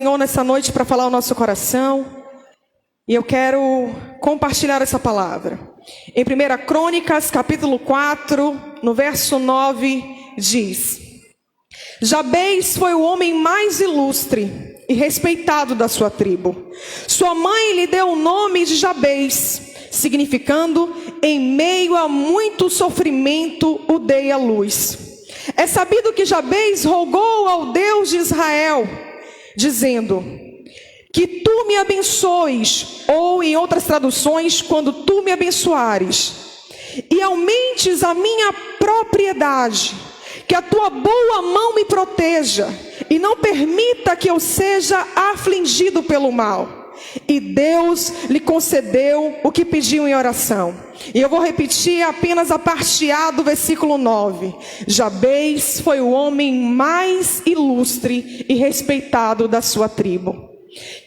Senhor nessa noite para falar o nosso coração, e eu quero compartilhar essa palavra. Em 1 Crônicas, capítulo 4, no verso 9, diz: Jabez foi o homem mais ilustre e respeitado da sua tribo. Sua mãe lhe deu o nome de Jabez, significando: em meio a muito sofrimento o dei à luz. É sabido que Jabez rogou ao Deus de Israel, dizendo: que tu me abençoes, ou em outras traduções, quando tu me abençoares, e aumentes a minha propriedade, que a tua boa mão me proteja, e não permita que eu seja afligido pelo mal. E Deus lhe concedeu o que pediu em oração. E eu vou repetir apenas a parte A do versículo 9. Jabez foi o homem mais ilustre e respeitado da sua tribo.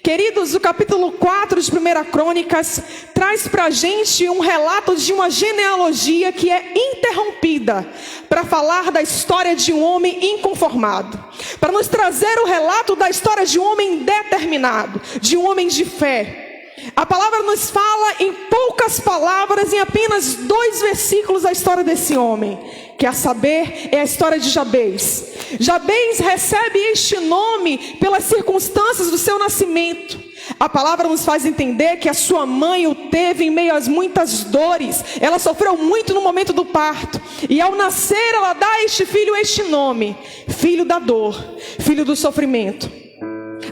Queridos, o capítulo 4 de 1 Crônicas traz para a gente um relato de uma genealogia que é interrompida para falar da história de um homem inconformado, para nos trazer o relato da história de um homem determinado, de um homem de fé. A palavra nos fala em poucas palavras, em apenas 2 versículos, a história desse homem, que a saber é a história de Jabez. Jabez recebe este nome pelas circunstâncias do seu nascimento. A palavra nos faz entender que a sua mãe o teve em meio às muitas dores. Ela sofreu muito no momento do parto, e ao nascer ela dá a este filho este nome: filho da dor, filho do sofrimento.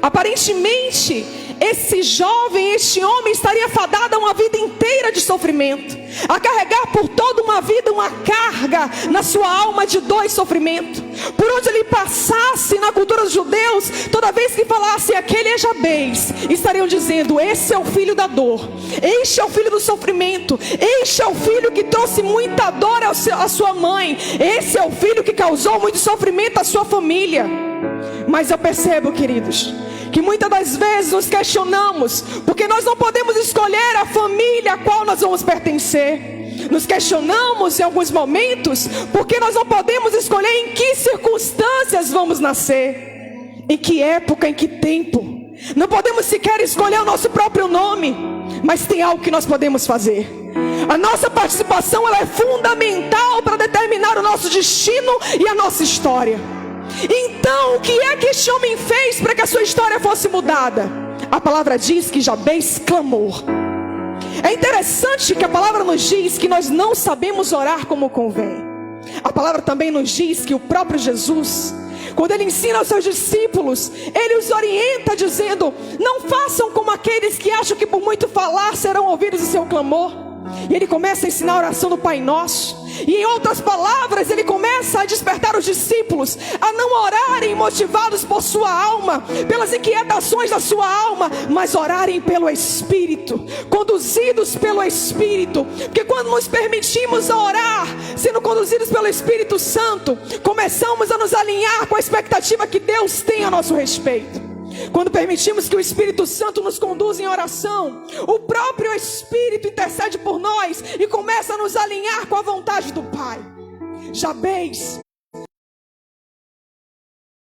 Aparentemente, esse jovem, este homem estaria fadado a uma vida inteira de sofrimento, a carregar por toda uma vida uma carga na sua alma de dor e sofrimento. Por onde ele passasse na cultura dos judeus, toda vez que falasse aquele é Jabez, estariam dizendo: esse é o filho da dor, este é o filho do sofrimento, este é o filho que trouxe muita dor à sua mãe, esse é o filho que causou muito sofrimento à sua família. Mas eu percebo, queridos, que muitas das vezes nos questionamos, porque nós não podemos escolher a família a qual nós vamos pertencer. Nos questionamos em alguns momentos, porque nós não podemos escolher em que circunstâncias vamos nascer, em que época, em que tempo. Não podemos sequer escolher o nosso próprio nome, mas tem algo que nós podemos fazer. A nossa participação, ela é fundamental para determinar o nosso destino e a nossa história. Então, o que é que este homem fez para que a sua história fosse mudada? A palavra diz que Jabez clamou. É interessante que a palavra nos diz que nós não sabemos orar como convém. A palavra também nos diz que o próprio Jesus, quando ele ensina aos seus discípulos, ele os orienta dizendo: não façam como aqueles que acham que por muito falar serão ouvidos o seu clamor. E ele começa a ensinar a oração do Pai Nosso. E em outras palavras, ele começa a despertar os discípulos a não orarem motivados por sua alma, pelas inquietações da sua alma, mas orarem pelo Espírito, conduzidos pelo Espírito. Porque quando nos permitimos orar, sendo conduzidos pelo Espírito Santo, começamos a nos alinhar com a expectativa que Deus tem a nosso respeito. Quando permitimos que o Espírito Santo nos conduza em oração, o próprio Espírito intercede por nós e começa a nos alinhar com a vontade do Pai. Jabez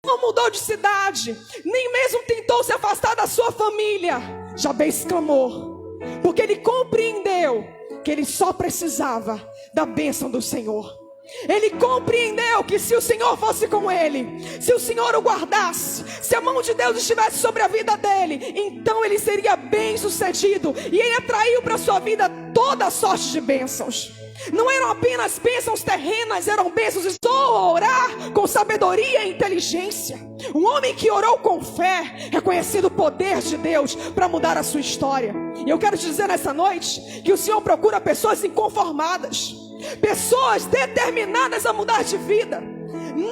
não mudou de cidade, nem mesmo tentou se afastar da sua família. Jabez clamou, porque ele compreendeu que ele só precisava da bênção do Senhor. Ele compreendeu que se o Senhor fosse com ele, se o Senhor o guardasse, se a mão de Deus estivesse sobre a vida dele, então ele seria bem sucedido, e ele atraiu para a sua vida toda a sorte de bênçãos. Não eram apenas bênçãos terrenas, eram bênçãos de orar com sabedoria e inteligência. Um homem que orou com fé, reconhecendo o poder de Deus para mudar a sua história. E eu quero te dizer nessa noite que o Senhor procura pessoas inconformadas, pessoas determinadas a mudar de vida.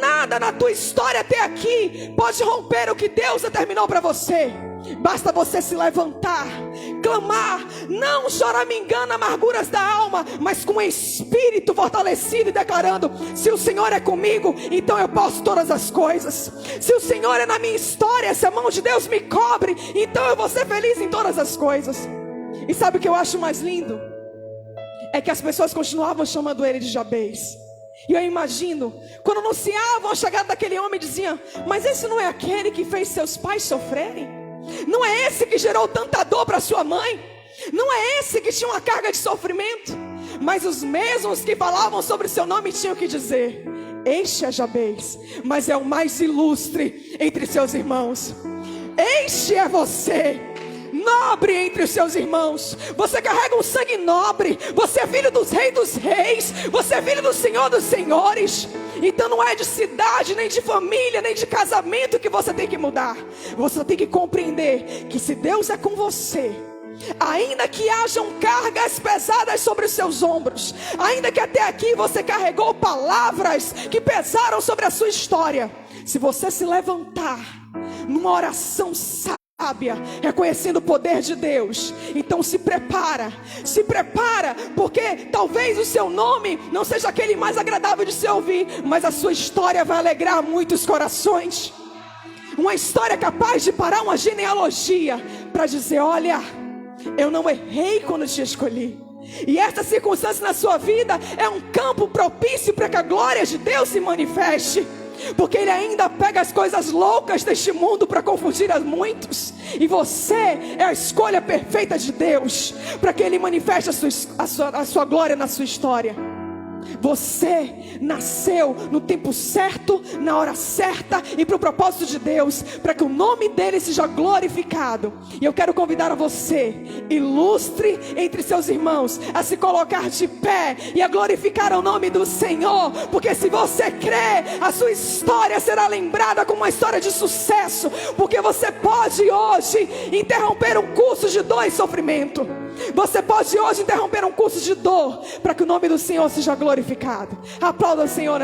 Nada na tua história até aqui pode romper o que Deus determinou para você. Basta você se levantar, clamar, não choramingando amarguras da alma, mas com o espírito fortalecido e declarando: se o Senhor é comigo, então eu posso todas as coisas. Se o Senhor é na minha história, se a mão de Deus me cobre, então eu vou ser feliz em todas as coisas. E sabe o que eu acho mais lindo? É que as pessoas continuavam chamando ele de Jabez. E eu imagino, quando anunciavam a chegada daquele homem, diziam: mas esse não é aquele que fez seus pais sofrerem? Não é esse que gerou tanta dor para sua mãe? Não é esse que tinha uma carga de sofrimento? Mas os mesmos que falavam sobre o seu nome tinham que dizer: este é Jabez, mas é o mais ilustre entre seus irmãos. Este é você, nobre entre os seus irmãos. Você carrega um sangue nobre. Você é filho dos reis dos reis. Você é filho do Senhor dos senhores. Então não é de cidade, nem de família, nem de casamento que você tem que mudar. Você tem que compreender que se Deus é com você, ainda que hajam cargas pesadas sobre os seus ombros, ainda que até aqui você carregou palavras que pesaram sobre a sua história, se você se levantar numa oração sábia, reconhecendo o poder de Deus, então se prepara, porque talvez o seu nome não seja aquele mais agradável de se ouvir, mas a sua história vai alegrar muitos corações. Uma história capaz de parar uma genealogia para dizer: olha, eu não errei quando te escolhi. E esta circunstância na sua vida é um campo propício para que a glória de Deus se manifeste. Porque Ele ainda pega as coisas loucas deste mundo para confundir a muitos. E você é a escolha perfeita de Deus para que Ele manifeste a sua glória na sua história. Você nasceu no tempo certo, na hora certa e para o propósito de Deus, para que o nome dele seja glorificado. E eu quero convidar a você, ilustre entre seus irmãos, a se colocar de pé e a glorificar o nome do Senhor. Porque se você crê, a sua história será lembrada como uma história de sucesso. Porque você pode hoje interromper um curso de dor e sofrimento. Você pode hoje interromper um curso de dor, para que o nome do Senhor seja glorificado. Aplauda o Senhor.